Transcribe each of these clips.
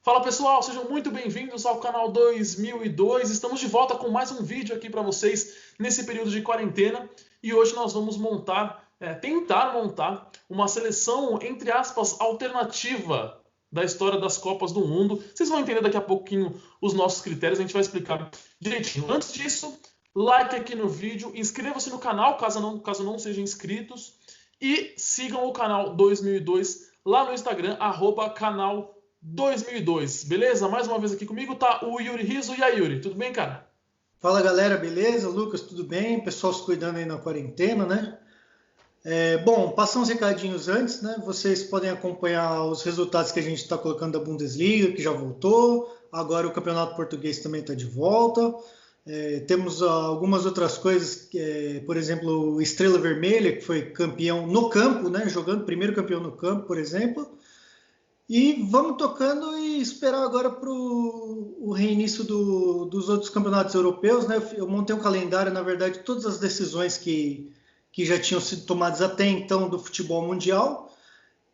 Fala pessoal, sejam muito bem-vindos ao canal 2002. Estamos de volta com mais um vídeo aqui para vocês nesse período de quarentena e hoje nós vamos tentar montar uma seleção, entre aspas, alternativa da história das Copas do Mundo. Vocês vão entender daqui a pouquinho os nossos critérios, a gente vai explicar direitinho. Antes disso, like aqui no vídeo, inscreva-se no canal caso não sejam inscritos e sigam o canal 2002 lá no Instagram, @canal 2002, beleza? Mais uma vez aqui comigo tá o Yuri Rizzo. E aí, Yuri, tudo bem, cara? Fala, galera, beleza? Lucas, tudo bem? Pessoal se cuidando aí na quarentena, né? Bom, passar uns recadinhos antes, né? Vocês podem acompanhar os resultados que a gente está colocando da Bundesliga, que já voltou. Agora o Campeonato Português também está de volta. Temos algumas outras coisas, por exemplo, o Estrela Vermelha, que foi campeão no campo, né? Jogando, primeiro campeão no campo, por exemplo. E vamos tocando e esperar agora para o reinício dos outros campeonatos europeus, né? Eu montei um calendário, na verdade, todas as decisões que já tinham sido tomadas até então do futebol mundial.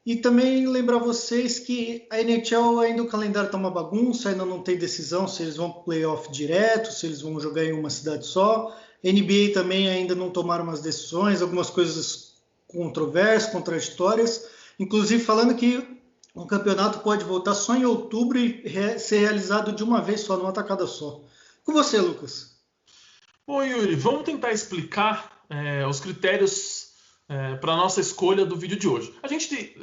E também lembrar vocês que a NHL ainda o calendário está uma bagunça, ainda não tem decisão se eles vão para o playoff direto, se eles vão jogar em uma cidade só. NBA também ainda não tomaram as decisões, algumas coisas controversas, contraditórias. Inclusive falando que o campeonato pode voltar só em outubro e ser realizado de uma vez só, numa tacada só. Com você, Lucas. Bom, Yuri, vamos tentar explicar os critérios para a nossa escolha do vídeo de hoje. A gente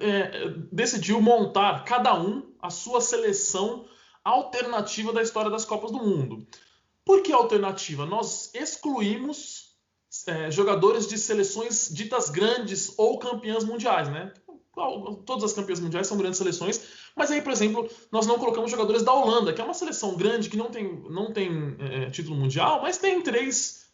decidiu montar, cada um, a sua seleção alternativa da história das Copas do Mundo. Por que alternativa? Nós excluímos jogadores de seleções ditas grandes ou campeãs mundiais, né? Todas as campeãs mundiais são grandes seleções, mas aí, por exemplo, nós não colocamos jogadores da Holanda, que é uma seleção grande, que não tem título mundial, mas tem 3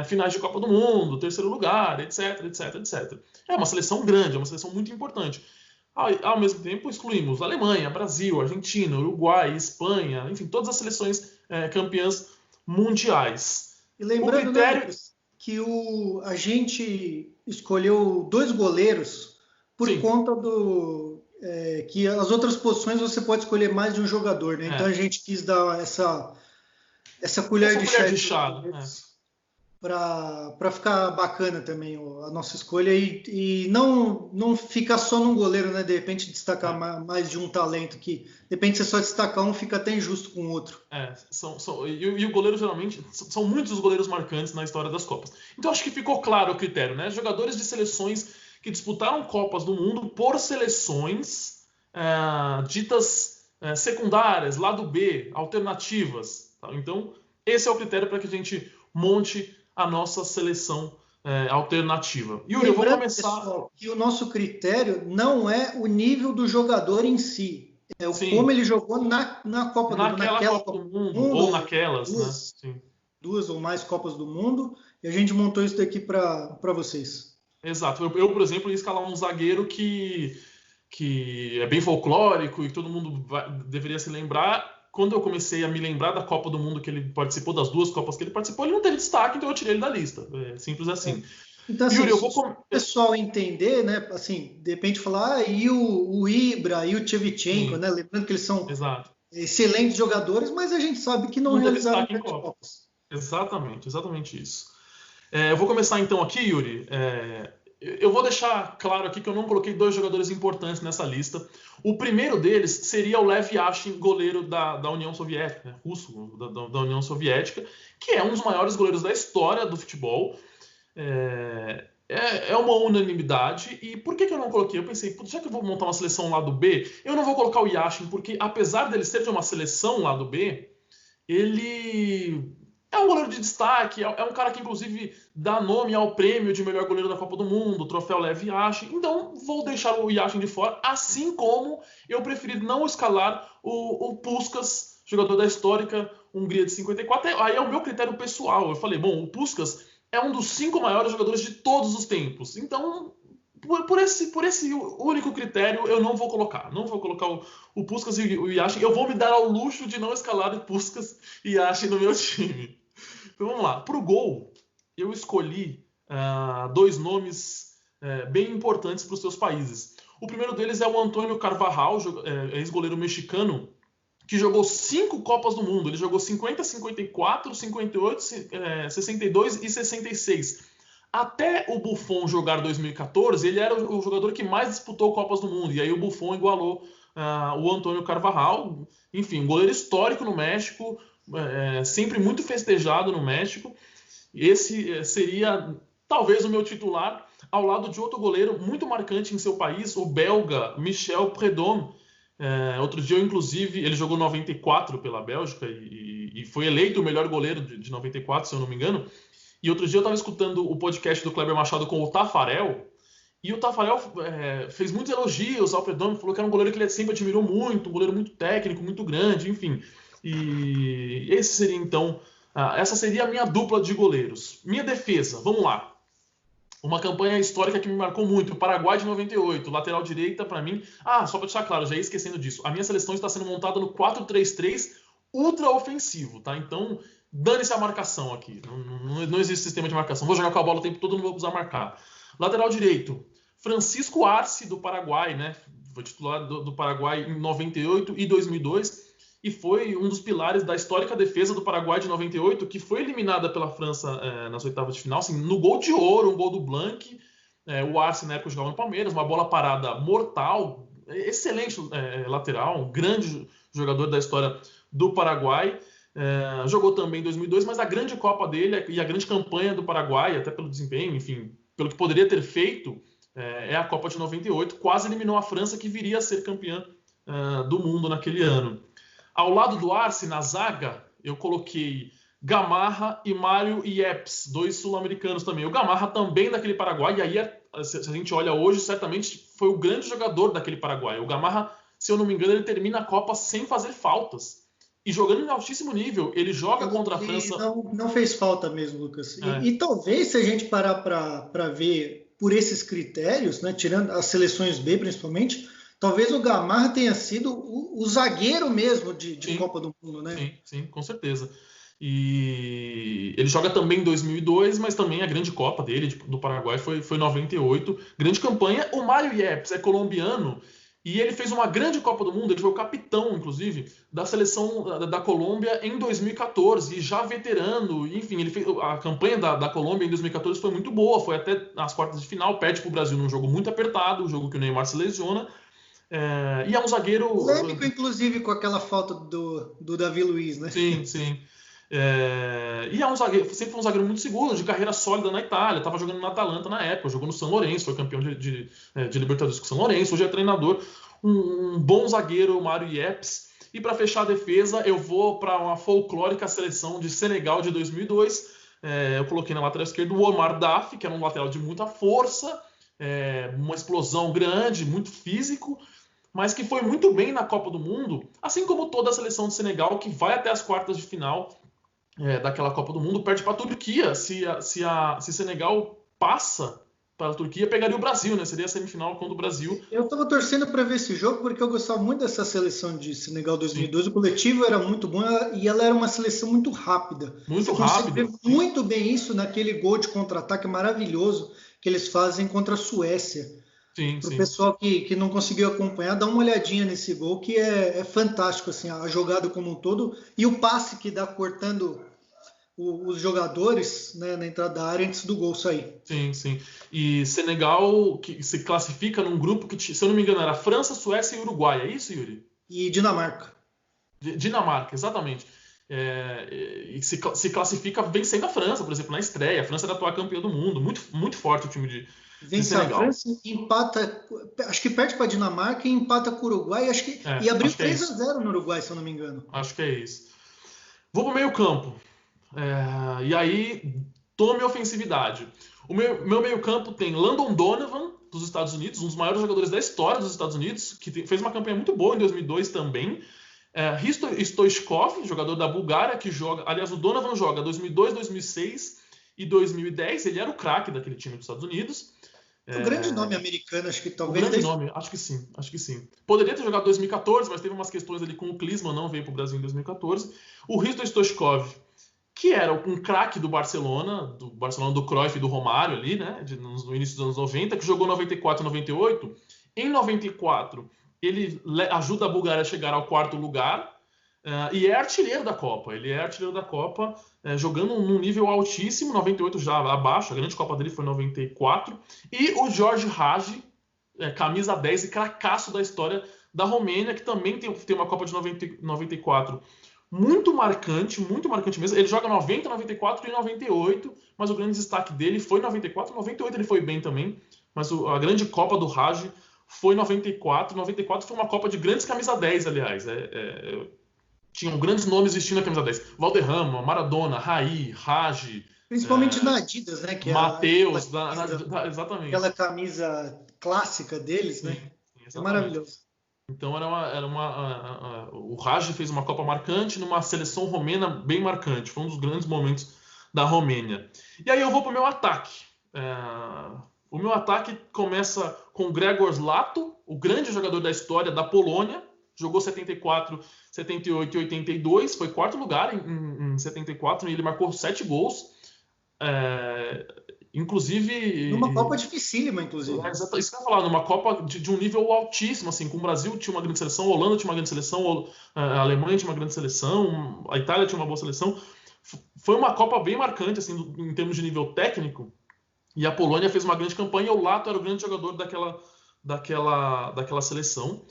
finais de Copa do Mundo, 3º lugar, etc, etc, etc. É uma seleção grande, é uma seleção muito importante. Ao mesmo tempo, excluímos Alemanha, Brasil, Argentina, Uruguai, Espanha, enfim, todas as seleções campeãs mundiais. E lembrando, Lucas, que a gente escolheu 2 goleiros por Sim. conta que as outras posições você pode escolher mais de um jogador, né? Então a gente quis dar essa colher de chá para ficar bacana também a nossa escolha e não ficar só num goleiro, né? De repente destacar mais de um talento que, de repente você só destacar um, fica até injusto com o outro. E o goleiro geralmente são muitos os goleiros marcantes na história das Copas. Então acho que ficou claro o critério, né? Jogadores de seleções que disputaram Copas do Mundo por seleções ditas secundárias, lado B, alternativas. Tá? Então, esse é o critério para que a gente monte a nossa seleção alternativa. Yuri, eu vou começar... Pessoal, que o nosso critério não é o nível do jogador em si, é como ele jogou na Copa do Mundo. Naquela Copa do Mundo, ou naquelas, duas, né? Sim. 2 ou mais Copas do Mundo, e a gente montou isso daqui para vocês. Exato. Eu, por exemplo, ia escalar um zagueiro que é bem folclórico e que todo mundo deveria se lembrar. Quando eu comecei a me lembrar da Copa do Mundo que ele participou, das 2 Copas que ele participou, ele não teve destaque, então eu tirei ele da lista. Simples assim. Então, assim, Yuri, o pessoal entender, né? Assim, de repente falar, e o Ibra, e o Shevchenko, né? Lembrando que eles são excelentes jogadores, mas a gente sabe que não realizaram grandes Copas. Exatamente isso. Eu vou começar então aqui, Yuri. Eu vou deixar claro aqui que eu não coloquei 2 jogadores importantes nessa lista. O primeiro deles seria o Lev Yashin, goleiro da União Soviética, né? Russo da União Soviética, que é um dos maiores goleiros da história do futebol. É uma unanimidade. E por que eu não coloquei? Eu pensei, já que eu vou montar uma seleção lado B, eu não vou colocar o Yashin, porque apesar dele ser de uma seleção lado B, ele... é um goleiro de destaque, é um cara que inclusive dá nome ao prêmio de melhor goleiro da Copa do Mundo, o troféu Lev Yashin. Então vou deixar o Yashin de fora, assim como eu preferi não escalar o Puskás, jogador da histórica Hungria de 54. Aí é o meu critério pessoal. Eu falei, bom, o Puskás é um dos 5 maiores jogadores de todos os tempos. Então, por esse único critério, eu não vou colocar. Não vou colocar o Puskás e o Yashin. Eu vou me dar ao luxo de não escalar o Puskás e Yashin no meu time. Então vamos lá. Para o gol, eu escolhi 2 nomes bem importantes para os seus países. O primeiro deles é o Antônio Carvajal, ex-goleiro mexicano, que jogou 5 Copas do Mundo. Ele jogou 50, 54, 58, 62 e 66. Até o Buffon jogar 2014, ele era o jogador que mais disputou Copas do Mundo. E aí o Buffon igualou o Antônio Carvajal. Enfim, um goleiro histórico no México, sempre muito festejado no México. Esse seria talvez o meu titular, ao lado de outro goleiro muito marcante em seu país, o belga Michel Prudhomme. Outro dia, inclusive, ele jogou 94 pela Bélgica e foi eleito o melhor goleiro de 94, se eu não me engano. E outro dia eu estava escutando o podcast do Kleber Machado com o Tafarel, e o Tafarel fez muitos elogios ao Prudhomme, falou que era um goleiro que ele sempre admirou muito, um goleiro muito técnico, muito grande, enfim. E esse seria, então, essa seria a minha dupla de goleiros. Minha defesa, vamos lá. Uma campanha histórica que me marcou muito, o Paraguai de 98, lateral direita para mim. Só para deixar claro, já ia esquecendo disso. A minha seleção está sendo montada no 4-3-3 ultra ofensivo, tá? Então, dane-se a marcação aqui. Não existe sistema de marcação. Vou jogar com a bola o tempo todo, não vou precisar marcar. Lateral direito, Francisco Arce, do Paraguai, né? Foi titular do Paraguai em 98 e 2002. E foi um dos pilares da histórica defesa do Paraguai de 98, que foi eliminada pela França nas oitavas de final, assim, no gol de ouro, um gol do Blanc. O Arce, na época, jogava no Palmeiras, uma bola parada mortal, excelente lateral, um grande jogador da história do Paraguai. Jogou também em 2002, mas a grande Copa dele e a grande campanha do Paraguai, até pelo desempenho, enfim, pelo que poderia ter feito, é a Copa de 98, quase eliminou a França, que viria a ser campeã do mundo naquele ano. Ao lado do Arce, na zaga, eu coloquei Gamarra e Mário Yepes, 2 sul-americanos também. O Gamarra também daquele Paraguai, e aí, se a gente olha hoje, certamente foi o grande jogador daquele Paraguai. O Gamarra, se eu não me engano, ele termina a Copa sem fazer faltas. E jogando em altíssimo nível, ele joga contra a França... Não fez falta mesmo, Lucas. E talvez, se a gente parar para ver por esses critérios, né, tirando as seleções B principalmente... Talvez o Gamarra tenha sido o zagueiro mesmo de Copa do Mundo, né? Sim, com certeza. E ele joga também em 2002, mas também a grande Copa dele, do Paraguai, foi 98. Grande campanha. O Mário Yepes é colombiano e ele fez uma grande Copa do Mundo. Ele foi o capitão, inclusive, da seleção da Colômbia em 2014, e já veterano. Enfim, ele fez, a campanha da Colômbia em 2014 foi muito boa, foi até as quartas de final, perde para o Brasil num jogo muito apertado, um jogo que o Neymar se lesiona. E é um zagueiro... polêmico, inclusive, com aquela falta do Davi Luiz, né? Sim. E é um zagueiro, sempre foi um zagueiro muito seguro, de carreira sólida na Itália. Estava jogando no Atalanta na época, jogou no São Lourenço, foi campeão de Libertadores com o São Lourenço, hoje é treinador. Um bom zagueiro, o Mário Yepes. E para fechar a defesa, eu vou para uma folclórica seleção de Senegal de 2002. Eu coloquei na lateral esquerda o Omar Daf, que era um lateral de muita força, uma explosão grande, muito físico, mas que foi muito bem na Copa do Mundo, assim como toda a seleção de Senegal, que vai até as quartas de final daquela Copa do Mundo, perde para a Turquia. Se Senegal passa para a Turquia, pegaria o Brasil, né? Seria a semifinal contra o Brasil. Eu estava torcendo para ver esse jogo, porque eu gostava muito dessa seleção de Senegal 2012. Sim. O coletivo era muito bom e ela era uma seleção muito rápida. Muito rápida. Muito bem isso naquele gol de contra-ataque maravilhoso que eles fazem contra a Suécia. Para o pessoal que não conseguiu acompanhar, dá uma olhadinha nesse gol, que é fantástico, assim, a jogada como um todo, e o passe que dá cortando os jogadores, né, na entrada da área antes do gol sair. Sim. E Senegal que se classifica num grupo que, se eu não me engano, era França, Suécia e Uruguai. É isso, Yuri? E Dinamarca. Dinamarca, exatamente. E se classifica vencendo a França, por exemplo, na estreia. A França era a atual campeã do mundo. Muito, muito forte o time de Vence a França, empata, acho que perde para a Dinamarca e empata com o Uruguai, e abriu 3-0 no Uruguai, se eu não me engano. Acho que é isso. Vou para o meio campo. E aí, tome ofensividade. O meu meio campo tem Landon Donovan, dos Estados Unidos, um dos maiores jogadores da história dos Estados Unidos, que fez uma campanha muito boa em 2002 também. Hristo Stoichkov, jogador da Bulgária, que joga... Aliás, o Donovan joga 2002, 2006 e 2010. Ele era o craque daquele time dos Estados Unidos. Um grande nome americano, acho que talvez... Um grande nome, acho que sim. Poderia ter jogado em 2014, mas teve umas questões ali com o Klinsmann, não veio para o Brasil em 2014. O Hristo Stoichkov, que era um craque do Barcelona do Cruyff e do Romário ali, né, no início dos anos 90, que jogou 94 e 98. Em 94, ele ajuda a Bulgária a chegar ao 4º lugar. E é artilheiro da Copa. Ele é artilheiro da Copa, jogando num nível altíssimo, 98 já abaixo. A grande Copa dele foi 94. E o Jorge Hagi, camisa 10 e cracaço da história da Romênia, que também tem uma Copa de 94 muito marcante mesmo. Ele joga 90, 94 e 98, mas o grande destaque dele foi 94. 98 ele foi bem também, mas a grande Copa do Hagi foi 94. 94 foi uma Copa de grandes camisa 10, aliás. Tinham grandes nomes vestindo a camisa 10. Valderrama, Maradona, Raí, Hagi. Principalmente na Adidas, né? Que Matheus, exatamente. Aquela camisa clássica deles, né? Sim, é maravilhoso. Então o Hagi fez uma Copa marcante numa seleção romena bem marcante. Foi um dos grandes momentos da Romênia. E aí eu vou para o meu ataque. O meu ataque começa com Gregor Zlato, o grande jogador da história da Polônia. Jogou 74, 78 e 82. Foi quarto lugar em 74 e ele marcou 7 gols. Inclusive... Numa Copa dificílima, inclusive. Isso que eu ia falar, numa Copa de um nível altíssimo, assim, com o Brasil tinha uma grande seleção, a Holanda tinha uma grande seleção, a Alemanha tinha uma grande seleção, a Itália tinha uma boa seleção. Foi uma Copa bem marcante, assim, em termos de nível técnico, e a Polônia fez uma grande campanha, e o Lato era o grande jogador daquela seleção.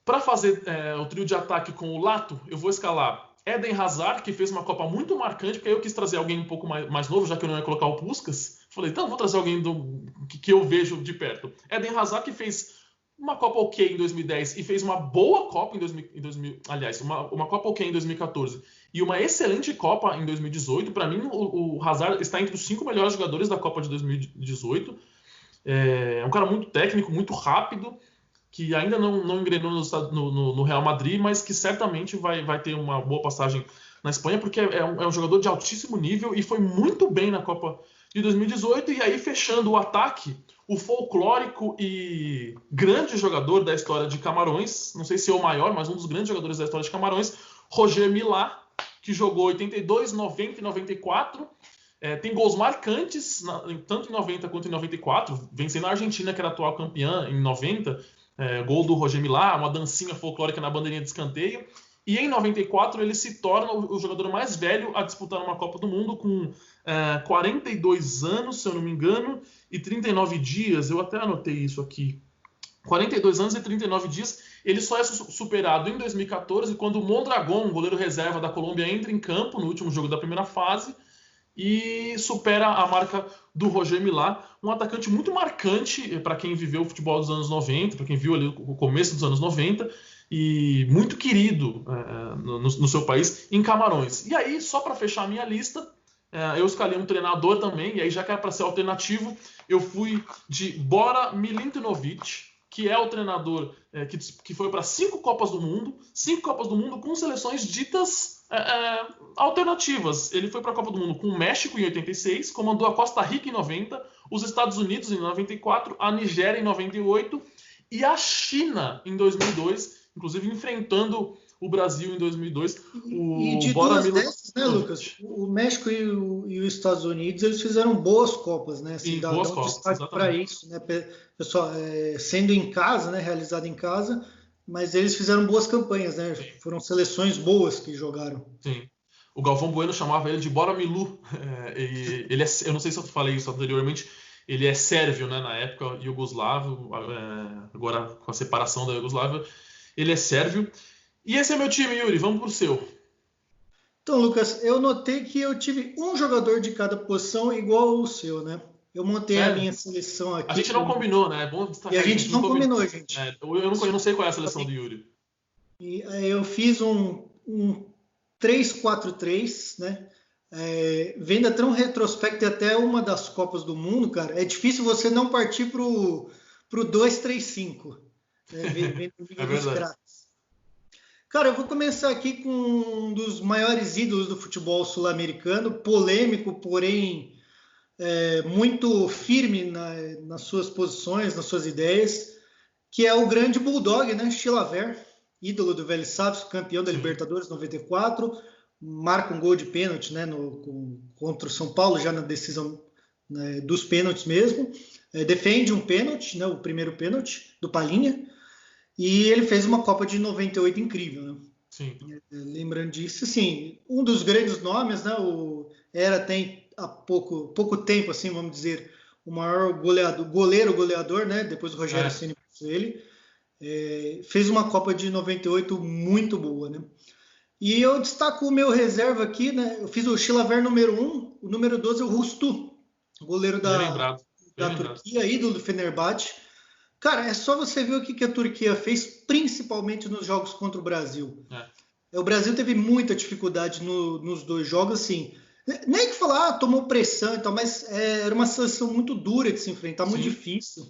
Para fazer o trio de ataque com o Lato, eu vou escalar Eden Hazard, que fez uma Copa muito marcante, porque aí eu quis trazer alguém um pouco mais novo, já que eu não ia colocar o Puskás. Falei, então vou trazer alguém que eu vejo de perto. Eden Hazard, que fez uma Copa ok em 2010 e fez uma boa Copa em 2000, aliás, uma Copa ok em 2014 e uma excelente Copa em 2018. Para mim, o Hazard está entre os 5 melhores jogadores da Copa de 2018. É um cara muito técnico, muito rápido, que ainda não engrenou no Real Madrid, mas que certamente vai ter uma boa passagem na Espanha, porque é um jogador de altíssimo nível e foi muito bem na Copa de 2018. E aí, fechando o ataque, o folclórico e grande jogador da história de Camarões, não sei se é o maior, mas um dos grandes jogadores da história de Camarões, Roger Milá, que jogou 82, 90 e 94. Tem gols marcantes, tanto em 90 quanto em 94, vencendo a Argentina, que era a atual campeã, em 90, gol do Roger Milá, uma dancinha folclórica na bandeirinha de escanteio. E em 94 ele se torna o jogador mais velho a disputar uma Copa do Mundo, com 42 anos, se eu não me engano, e 39 dias. Eu até anotei isso aqui. 42 anos e 39 dias. Ele só é superado em 2014, quando o Mondragón, goleiro reserva da Colômbia, entra em campo no último jogo da primeira fase e supera a marca do Roger Milá, um atacante muito marcante para quem viveu o futebol dos anos 90, para quem viu ali o começo dos anos 90, e muito querido no seu país, em Camarões. E aí, só para fechar a minha lista, eu escalei um treinador também, e aí já que era para ser alternativo, eu fui de Bora Milintinovic, que é o treinador que foi para 5 Copas do Mundo com seleções ditas alternativas. Ele foi para a Copa do Mundo com o México em 86, comandou a Costa Rica em 90, os Estados Unidos em 94, a Nigéria em 98 e a China em 2002, inclusive enfrentando o Brasil em 2002. E de duas dessas, né, Lucas? O México e os Estados Unidos, eles fizeram boas Copas, né? Assim, dá um destaque para isso, né? Pessoal, sendo em casa, né? Realizado em casa, mas eles fizeram boas campanhas, né? Sim. Foram seleções boas que jogaram. Sim. O Galvão Bueno chamava ele de Bora Milu. Ele eu não sei se eu falei isso anteriormente, ele é sérvio, né? Na época, iugoslavo, agora com a separação da Iugoslávia, ele é sérvio. E esse é meu time, Yuri. Vamos pro seu. Então, Lucas, eu notei que eu tive um jogador de cada posição igual ao seu, né? Eu montei a minha seleção aqui. A gente não combinou, né? É bom destacar. E a gente não combinou, gente. Eu não sei qual é a seleção do Yuri. E eu fiz um 3-4-3, né? Vendo até um retrospecto até uma das Copas do Mundo, cara. É difícil você não partir pro 2-3-5. É verdade. Cara, eu vou começar aqui com um dos maiores ídolos do futebol sul-americano, polêmico, porém muito firme nas suas posições, nas suas ideias, que é o grande Bulldog, né? Chilavert, ídolo do Vélez Sársfield, campeão da Libertadores 94, marca um gol de pênalti, né, contra o São Paulo, já na decisão, né, dos pênaltis mesmo, defende um pênalti, né, o primeiro pênalti do Palhinha. E ele fez uma Copa de 98 incrível, né? Sim. Lembrando disso, assim, um dos grandes nomes, né? Era tem há pouco tempo, assim, vamos dizer, o maior goleador, né? Depois do Rogério É, Ceni, ele fez uma Copa de 98 muito boa, né? E eu destaco o meu reserva aqui, né? Eu fiz o Chilaver número 1, o número 12 é o Rustu, goleiro bem da, lembrado. Bem da lembrado. Turquia, ídolo do Fenerbahçe. Cara, é só você ver o que a Turquia fez, principalmente nos jogos contra o Brasil. É. O Brasil teve muita dificuldade nos dois jogos, assim. Nem que falar, tomou pressão e tal, mas era uma seleção muito dura de se enfrentar, muito Sim. difícil.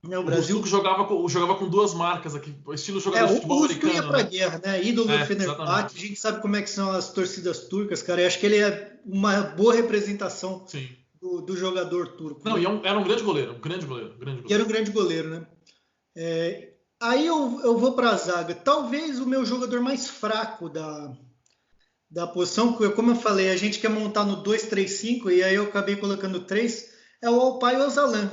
Né? O O Russo Brasil. que jogava com duas marcas aqui, estilo jogador de O futebol Rusto ia americano, para a né? guerra, né? Ídolo do É, Fenerbahçe, a exatamente. gente sabe como é que são as torcidas turcas, cara. Eu acho que ele é uma boa representação Sim. do jogador turco, Não, né? e era um grande goleiro, um grande goleiro, um grande E era goleiro. um grande goleiro, né? Aí eu vou para a zaga. Talvez o meu jogador mais fraco da posição, como eu falei, a gente quer montar no 2-3-5 e aí eu acabei colocando 3, é o Alpay Ozalan,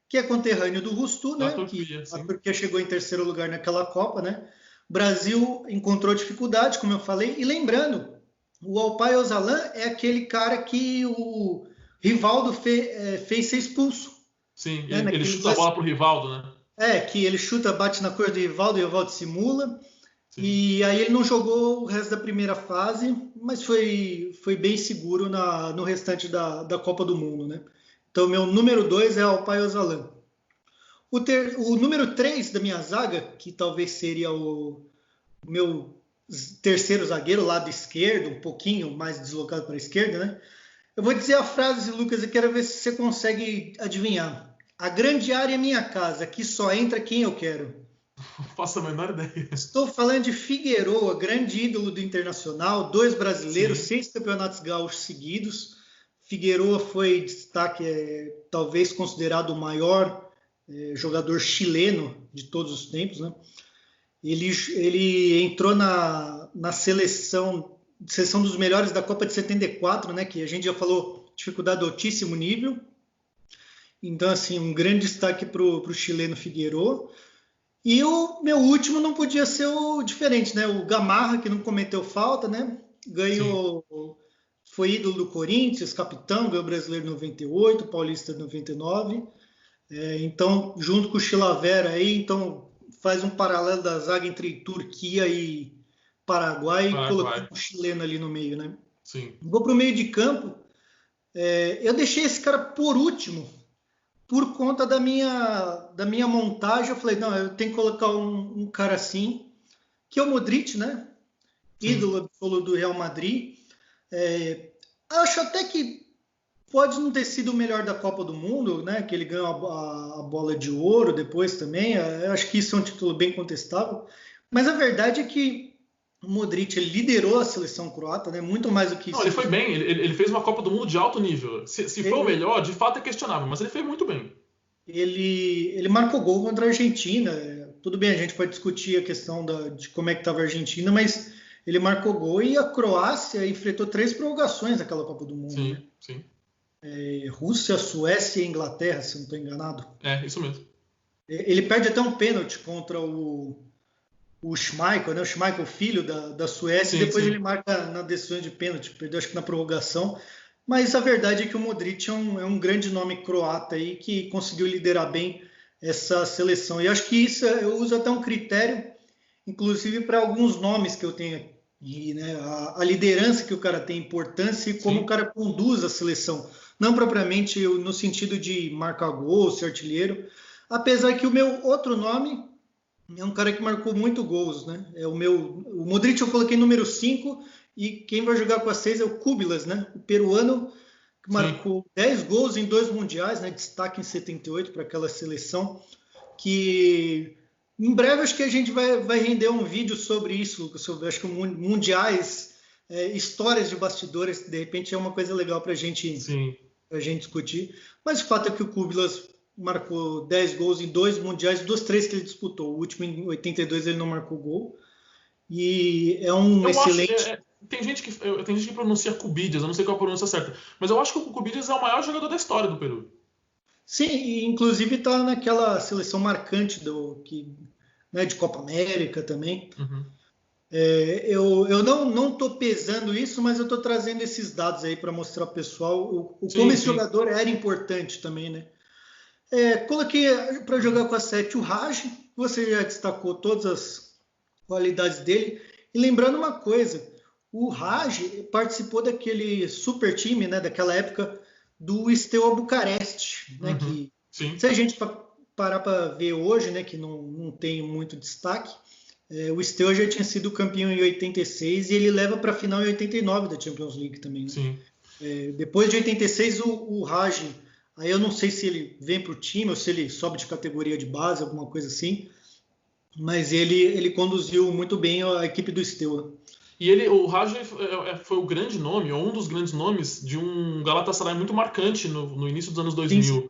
que é conterrâneo do Rustu, Da né? Que Turquia, a sim. Turquia chegou em terceiro lugar naquela Copa, né? O Brasil encontrou dificuldade, como eu falei, e lembrando, o Alpay Ozalan é aquele cara que o Rivaldo fez ser expulso, Sim, né? ele Naquele chuta a bola pro Rivaldo, né? que ele chuta, bate na cor do Rivaldo e o Rivaldo simula. Sim. E aí ele não jogou o resto da primeira fase, mas foi bem seguro no restante da Copa do Mundo, né? Então, meu número 2 é Alpay Ozalan. O número 3 da minha zaga, que talvez seria o meu terceiro zagueiro, lado esquerdo, um pouquinho mais deslocado para a esquerda, né? Eu vou dizer a frase, Lucas, e quero ver se você consegue adivinhar. A grande área é minha casa, aqui só entra quem eu quero. Não faço a menor ideia. Estou falando de Figueroa, grande ídolo do Internacional, 2 brasileiros, Sim, 6 campeonatos gaúchos seguidos. Figueroa foi destaque, talvez considerado o maior jogador chileno de todos os tempos, né? Ele entrou na seleção dos melhores da Copa de 74, né? Que a gente já falou, dificuldade de altíssimo nível. Então, assim, um grande destaque para o chileno Figueroa. E o meu último não podia ser o diferente, né? O Gamarra, que não cometeu falta, né? sim. Ganhou, foi ídolo do Corinthians, capitão, ganhou o Brasileiro em 98, Paulista em 99. Então, junto com o Chilavera aí, então faz um paralelo da zaga entre Turquia e Paraguai, colocando Paraguai. o chileno ali no meio, né? Sim. Vou para o meio de campo. Eu deixei esse cara por último, por conta da minha montagem. Eu falei, não, eu tenho que colocar um cara assim, que é o Modric, né? Sim. Ídolo absoluto do Real Madrid. Acho até que pode não ter sido o melhor da Copa do Mundo, né? Que ele ganhou a bola de ouro depois também. Eu acho que isso é um título bem contestável. Mas a verdade é que o Modric ele liderou a seleção croata, né? Muito mais do que Não, ele foi simplesmente. bem, ele fez uma Copa do Mundo de alto nível. Se foi o Ele, melhor, de fato é questionável, mas ele fez muito bem. ele marcou gol contra a Argentina. Tudo bem, a gente pode discutir a questão de como é que estava a Argentina, mas ele marcou gol e a Croácia enfrentou 3 prorrogações naquela Copa do Mundo, né? Sim, sim. Rússia, Suécia e Inglaterra, se não estou enganado. É, isso mesmo. Ele perde até um pênalti contra o Schmeichel, né? O Schmeichel, filho da Suécia, e Sim, depois ele sim. marca na decisão de pênalti, perdeu acho que na prorrogação. Mas a verdade é que o Modric é um grande nome croata aí que conseguiu liderar bem essa seleção. E acho que isso eu uso até um critério, inclusive para alguns nomes que eu tenho aqui, né? A liderança que o cara tem, importância e como o Sim. cara conduz a seleção. Não propriamente no sentido de marcar gol, ser artilheiro. Apesar que o meu outro nome é um cara que marcou muito gols, né? O Modric eu coloquei número 5 e quem vai jogar com a 6 é o Kubilas, né? O peruano que Sim. marcou 10 gols em 2 mundiais, né? Destaque em 78 para aquela seleção que em breve acho que a gente vai render um vídeo sobre isso, Lucas, sobre acho que mundiais, histórias de bastidores, de repente é uma coisa legal Sim. a gente discutir. Mas o fato é que o Kubilas marcou 10 gols em 2 mundiais, dos 3 que ele disputou. O último, em 82, ele não marcou gol. E é um Eu acho. excelente. Tem gente que pronuncia Cubides, eu não sei qual a pronúncia certa. Mas eu acho que o Cubides é o maior jogador da história do Peru. Sim, e inclusive está naquela seleção marcante né, de Copa América também. Uhum. Eu não estou pesando isso, mas eu estou trazendo esses dados aí para mostrar para o pessoal como Sim, esse sim. jogador era importante também, né? Coloquei para jogar com a 7 o Raj, você já destacou todas as qualidades dele. E lembrando uma coisa, o Raj participou daquele super time, né, daquela época do Steaua Bucareste, né, Uhum. que Sim, se a gente parar para ver hoje, né, que não tem muito destaque, o Steaua já tinha sido campeão em 86 e ele leva para a final em 89 da Champions League também, né? sim. Depois de 86, o Raj, aí eu não sei se ele vem para o time ou se ele sobe de categoria de base, alguma coisa assim, mas ele conduziu muito bem a equipe do Steaua. E o Raj foi o grande nome, ou um dos grandes nomes, de um Galatasaray muito marcante no início dos anos Sim, sim.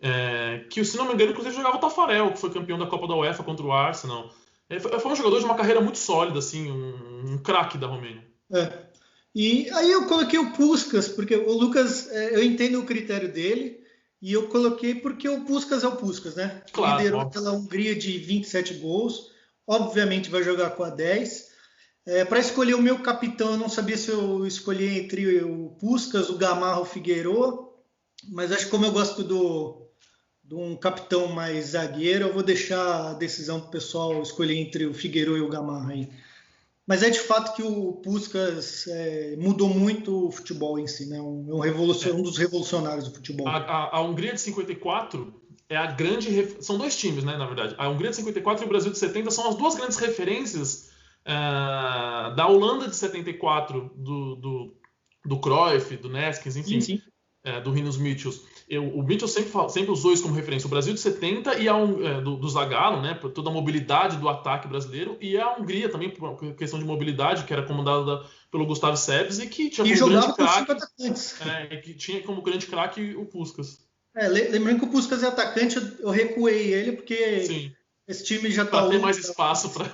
2000. Que, se não me engano, inclusive jogava o Tafarel, que foi campeão da Copa da UEFA contra o Arsenal. Foi um jogador de uma carreira muito sólida, assim, um craque da Romênia. É. E aí eu coloquei o Puskás, porque o Lucas, eu entendo o critério dele, e eu coloquei porque o Puskás é o Puskás, né? Claro, Liderou óbvio. aquela Hungria de 27 gols, obviamente vai jogar com a 10. Para escolher o meu capitão, eu não sabia se eu escolhi entre o Puskás, o Gamarra ou o Figueiredo, mas acho que como eu gosto de um capitão mais zagueiro, eu vou deixar a decisão para o pessoal escolher entre o Figueiredo e o Gamarra aí. Mas é de fato que o Puskás mudou muito o futebol em si, né? Um É, dos revolucionários do a, futebol. a Hungria de 54 é a grande. São dois times, né, na verdade. A Hungria de 54 e o Brasil de 70 são as duas grandes referências da Holanda de 74, do Cruyff, do Neskins, Sim, enfim. sim. Do Rinus Michels. O Michels sempre usou isso como referência. O Brasil de 70 e do Zagallo, né, por toda a mobilidade do ataque brasileiro, e a Hungria também, por uma questão de mobilidade, que era comandada pelo Gustavo Serbs e que tinha E como grande jogava com cinco craque, atacantes. que tinha como grande craque o Puskás. Lembrando que o Puskás é atacante, eu recuei ele porque Sim, esse time já está para ter mais ultra. espaço para.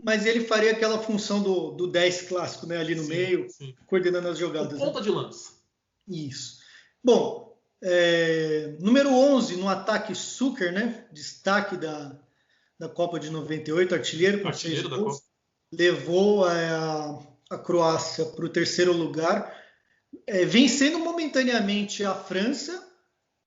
Mas ele faria aquela função do 10 clássico, né? Ali no Sim, meio, sim. coordenando as O jogadas, né? ponta de lança. Isso. Bom, número 11 no ataque, Suker, né? Destaque da Copa de 98, artilheiro com 6 Artilheiro da Copa. gols. Levou a Croácia para o terceiro lugar, vencendo momentaneamente a França,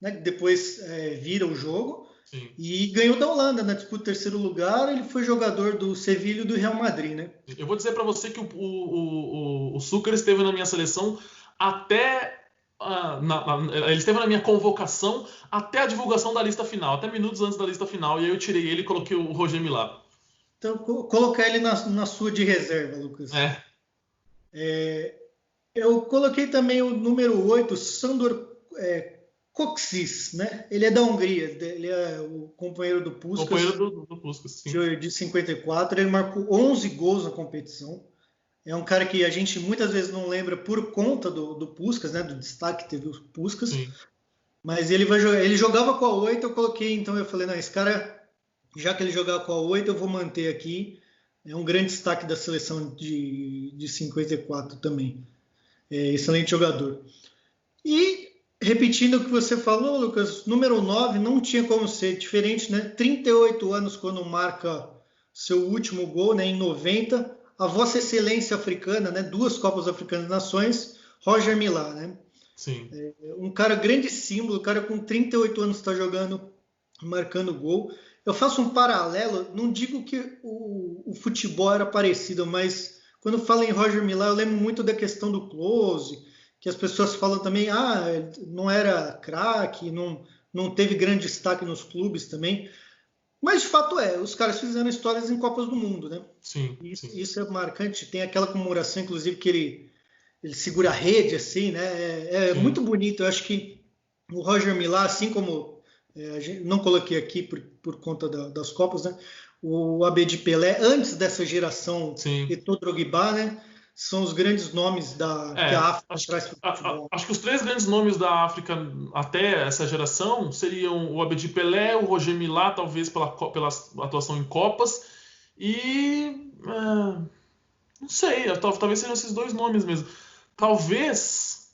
né? Que depois vira o jogo. Sim. E ganhou da Holanda na disputa do terceiro lugar. Ele foi jogador do Sevilha e do Real Madrid, né? Eu vou dizer para você que o Sucre esteve na minha seleção até. Ele esteve na minha convocação até a divulgação da lista final, até minutos antes da lista final, e aí eu tirei ele e coloquei o Roger Milá. Então, colocar ele na sua de reserva, Lucas. É, Eu coloquei também o número 8, Sandor Kocsis, né? Ele é da Hungria, ele é o companheiro do companheiro Puskás do Puskas, sim. de 54. Ele marcou 11 gols na competição. É um cara que a gente muitas vezes não lembra por conta do Puskás, né? Do destaque que teve o Puskás. Sim. Mas ele vai jogar. Ele jogava com a 8, eu coloquei, então eu falei, não, esse cara, já que ele jogava com a 8, eu vou manter aqui. É um grande destaque da seleção de 54 também. Excelente jogador. E, repetindo o que você falou, Lucas, número 9 não tinha como ser diferente, né? 38 anos quando marca seu último gol, né? Em 90. A Vossa Excelência Africana, né? Duas Copas Africanas Nações, Roger Milá, né? Sim. Um cara grande símbolo, o cara com 38 anos está jogando, marcando gol. Eu faço um paralelo, não digo que o futebol era parecido, mas quando falo em Roger Milá, eu lembro muito da questão do close, que as pessoas falam também, não era craque, não teve grande destaque nos clubes também. Mas de fato os caras fizeram histórias em Copas do Mundo, né? Sim, Isso, sim, isso é marcante. Tem aquela comemoração, inclusive, que ele segura a rede, assim, né? É muito sim, bonito. Eu acho que o Roger Milá, assim como não coloquei aqui por conta das Copas, né? O Abedi Pelé, antes dessa geração sim. Eto'o Drogba, né? São os grandes nomes que a África traz para o futebol. Acho que os três grandes nomes da África até essa geração seriam o Abedi Pelé, o Roger Milá, talvez pela atuação em Copas, e não sei, talvez sejam esses dois nomes mesmo. Talvez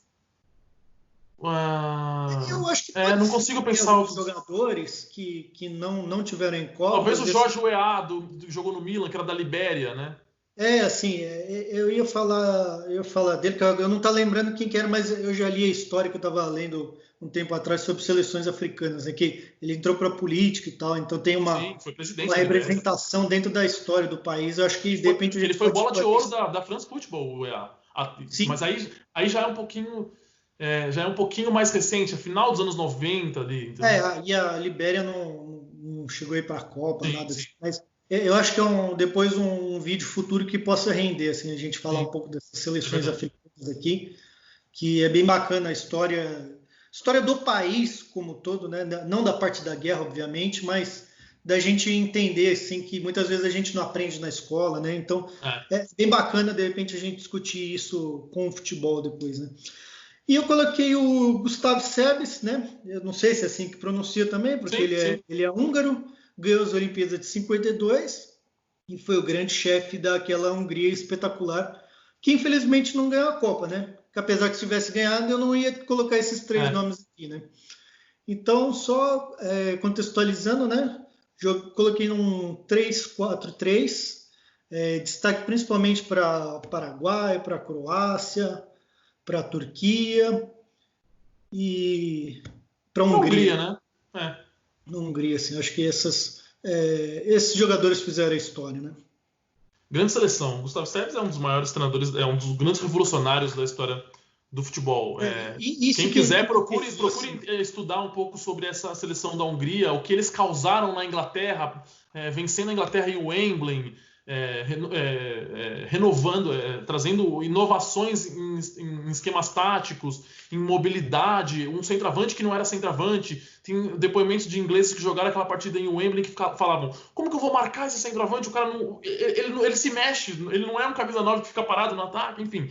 Eu acho que pode não ser consigo que tem pensar alguns outros. jogadores que não tiveram em Copa. Talvez Às o vezes, Jorge Weah, que jogou no Milan, que era da Libéria, né? assim, eu ia falar dele, que eu não estou lembrando quem que era, mas eu já li a história que eu estava lendo um tempo atrás sobre seleções africanas, né, que ele entrou para a política e tal, então tem Sim, foi uma presidente da Libéria. representação dentro da história do país. Eu acho que de repente a Ele gente foi pode bola de explorar ouro isso. da France Football, o Weah. Mas Sim, aí já é um pouquinho mais recente, final dos anos 90 ali, entendeu? e a Libéria não chegou aí para a Copa, Sim, nada sim, assim, mas eu acho que depois um vídeo futuro que possa render, assim, a gente falar um sim, pouco dessas é seleções verdade. africanas aqui, que é bem bacana a história do país como um todo, né? Não da parte da guerra, obviamente, mas da gente entender assim que muitas vezes a gente não aprende na escola, né? Então É, é bem bacana de repente a gente discutir isso com o futebol depois, né? E eu coloquei o Gustavo Sebes, né? Eu não sei se é assim que pronuncia também, porque sim, sim. ele é húngaro, ganhou as Olimpíadas de 52 e foi o grande chefe daquela Hungria espetacular, que infelizmente não ganhou a Copa, né? Que apesar que se tivesse ganhado, eu não ia colocar esses três É. nomes aqui, né? Então, só contextualizando, né? Coloquei num 3-4-3, destaque principalmente para Paraguai, para Croácia, para Turquia e para Pra Hungria. Hungria, né? É. Na Hungria, assim, acho que esses jogadores fizeram a história, né? Grande seleção. Gustavo Serbs é um dos maiores treinadores, é um dos grandes revolucionários da história do futebol. E Quem isso que quiser, me procure assim. estudar um pouco sobre essa seleção da Hungria, o que eles causaram na Inglaterra, vencendo a Inglaterra em Wembley, renovando, trazendo inovações em esquemas táticos, em mobilidade, um centroavante que não era centroavante. Tem depoimentos de ingleses que jogaram aquela partida em Wembley que falavam: como que eu vou marcar esse centroavante? O cara ele se mexe, ele não é um camisa 9 que fica parado no ataque, enfim.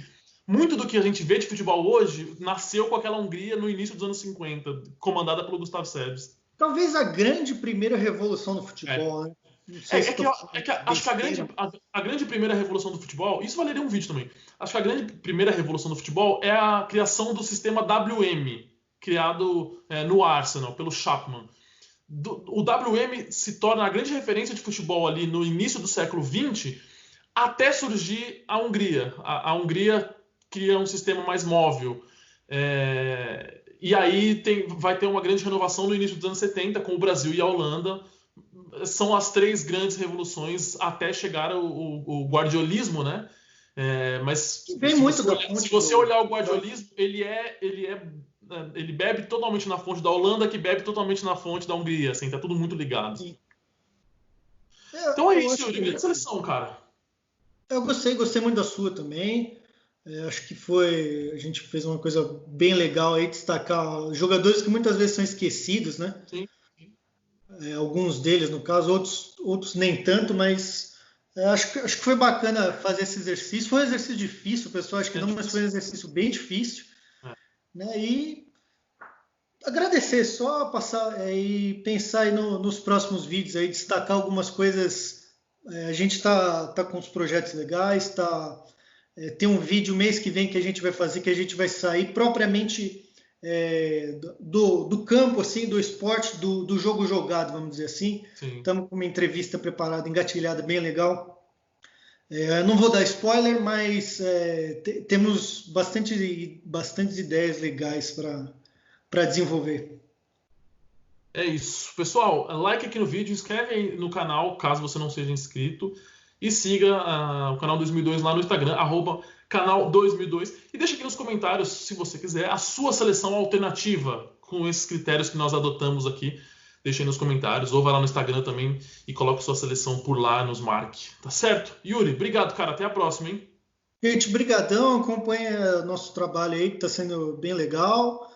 Muito do que a gente vê de futebol hoje nasceu com aquela Hungria no início dos anos 50, comandada pelo Gustavo Serbs. Talvez a grande primeira revolução do É. futebol, né? Não sei É, se é que, estou eu- é falando que acho que besteira. a grande primeira revolução do futebol, isso valeria um vídeo também. Acho que a grande primeira revolução do futebol é a criação do sistema WM, criado no Arsenal, pelo Chapman. O WM se torna a grande referência de futebol ali no início do século XX, até surgir a Hungria. A Hungria cria um sistema mais móvel. E aí vai ter uma grande renovação no início dos anos 70 com o Brasil e a Holanda. São as três grandes revoluções até chegar o guardiolismo, né? Mas Que vem muito da se fonte você olhar o da- guardiolismo, ele bebe totalmente na fonte da Holanda, que bebe totalmente na fonte da Hungria, assim, tá tudo muito ligado. sim. Então é Eu isso, acho Yuri, grande que seleção, cara. eu gostei muito da sua também. Acho que a gente fez uma coisa bem legal aí, destacar jogadores que muitas vezes são esquecidos, né? Sim. Alguns deles, no caso, outros nem tanto, mas acho que foi bacana fazer esse exercício. Foi um exercício difícil, pessoal, acho que É não, mas foi um difícil. exercício bem difícil, É. né? E agradecer, só passar e pensar aí nos próximos vídeos aí, destacar algumas coisas. A gente tá com uns projetos legais, tem um vídeo mês que vem que a gente vai fazer, que a gente vai sair propriamente do campo, assim, do esporte, do jogo jogado, vamos dizer assim. Sim. Estamos com uma entrevista preparada, engatilhada, bem legal. Não vou dar spoiler, mas temos bastantes ideias legais para desenvolver. É isso. Pessoal, like aqui no vídeo, inscreve aí no canal, caso você não seja inscrito, e siga o canal 2002 lá no Instagram, canal 2002, e deixa aqui nos comentários, se você quiser, a sua seleção alternativa com esses critérios que nós adotamos aqui. Deixa aí nos comentários, ou vai lá no Instagram também e coloca sua seleção por lá, nos marque. Tá certo? Yuri, obrigado, cara. Até a próxima, hein? Gente, brigadão, acompanha nosso trabalho aí, que está sendo bem legal.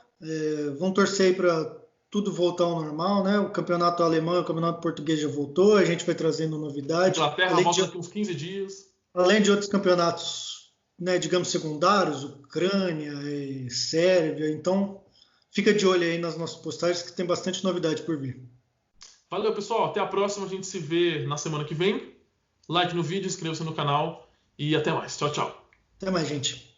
Vamos torcer aí para tudo voltar ao normal, né? O campeonato alemão e o campeonato português já voltou, a gente vai trazendo novidade, Inglaterra volta daqui uns 15 dias. além de outros campeonatos, né, digamos, secundários, Ucrânia e Sérvia. Então, fica de olho aí nas nossas postagens que tem bastante novidade por vir. Valeu, pessoal. Até a próxima. A gente se vê na semana que vem. Like no vídeo, inscreva-se no canal e até mais. Tchau, tchau. Até mais, gente.